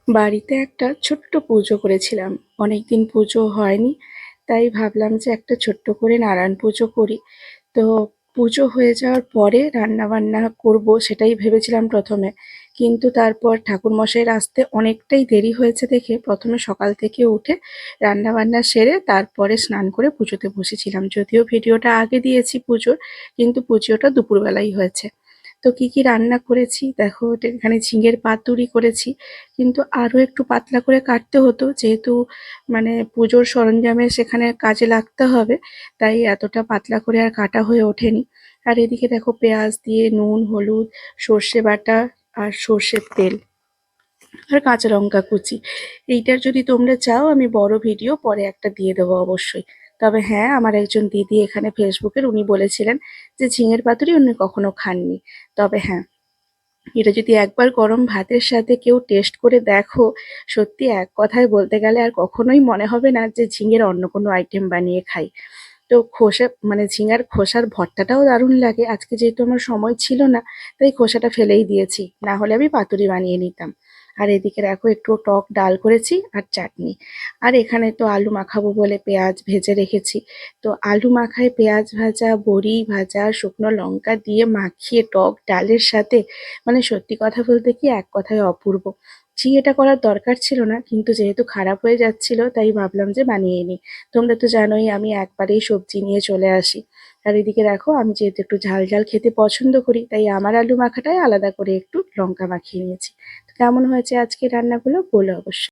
বাড়িতে একটা ছোট্ট পুজো করেছিলাম। অনেকদিন পুজো হয়নি, তাই ভাবলাম যে একটা ছোট্ট করে নারায়ণ পুজো করি। তো পুজো হয়ে যাওয়ার পরে রান্না বান্না করব সেটাই ভেবেছিলাম প্রথমে, কিন্তু তারপর ঠাকুরমশাইয়ের আসতে অনেকটাই দেরি হয়েছে দেখে প্রথমে সকাল থেকে উঠে রান্না বান্না সেরে তারপরে স্নান করে পুজোতে বসেছিলাম। যদিও ভিডিওটা আগে দিয়েছি পুজোর, কিন্তু পুজোটা দুপুরবেলাই হয়েছে। তো কি কি রান্না করেছি দেখো, এখানে ঝিঙের পাতুরি করেছি, কিন্তু আরও একটু পাতলা করে কাটতে হতো, যেহেতু মানে পুজোর সরঞ্জামে সেখানে কাজে লাগতে হবে, তাই এতটা পাতলা করে আর কাটা হয়ে ওঠেনি। আর এদিকে দেখো পেঁয়াজ দিয়ে নুন হলুদ সর্ষে বাটা আর সর্ষের তেল আর কাঁচা লঙ্কা কুচি, এইটার যদি তোমরা চাও আমি বড় ভিডিও পরে একটা দিয়ে দেবো অবশ্যই। তবে হ্যাঁ, আমার একজন দিদি এখানে ফেসবুকের, উনি বলেছিলেন যে ঝিঙের পাতুরি উনি কখনো খাননি। তবে হ্যাঁ, এটা যদি একবার গরম ভাতের সাথে কেউ টেস্ট করে দেখো, সত্যি এক কথায় বলতে গেলে আর কখনোই মনে হবে না যে ঝিঙের অন্য কোনো আইটেম বানিয়ে খাই। তো খোসা মানে ঝিঙার খোসার ভর্তাটাও দারুণ লাগে। আজকে যেহেতু আমার সময় ছিল না, তাই খোসাটা ফেলেই দিয়েছি, না হলে আমি পাতুরি বানিয়ে নিতাম। আর এদিকে দেখো একটু টক ডাল করেছি আর চাটনি। আর এখানে তো আলু মাখাবো বলে পেঁয়াজ ভেজে রেখেছি। তো আলু মাখায় পেঁয়াজ ভাজা বড়ি ভাজা শুকনো লঙ্কা দিয়ে মাখিয়ে টক ডালের সাথে, মানে সত্যি কথা বলতে কি এক কথায় অপূর্ব। এটা করার দরকার ছিল না, কিন্তু যেহেতু খারাপ হয়ে যাচ্ছিল তাই ভাবলাম যে বানিয়ে নিই। তোমরা তো জানোই আমি একবারেই সবজি নিয়ে চলে আসি। আর এদিকে দেখো আমি যেহেতু একটু ঝাল ঝাল খেতে পছন্দ করি, তাই আমার আলু মাখাটায় আলাদা করে একটু লঙ্কা মাখিয়ে নিয়েছি। তো কেমন হয়েছে আজকে রান্নাগুলো বলো অবশ্যই।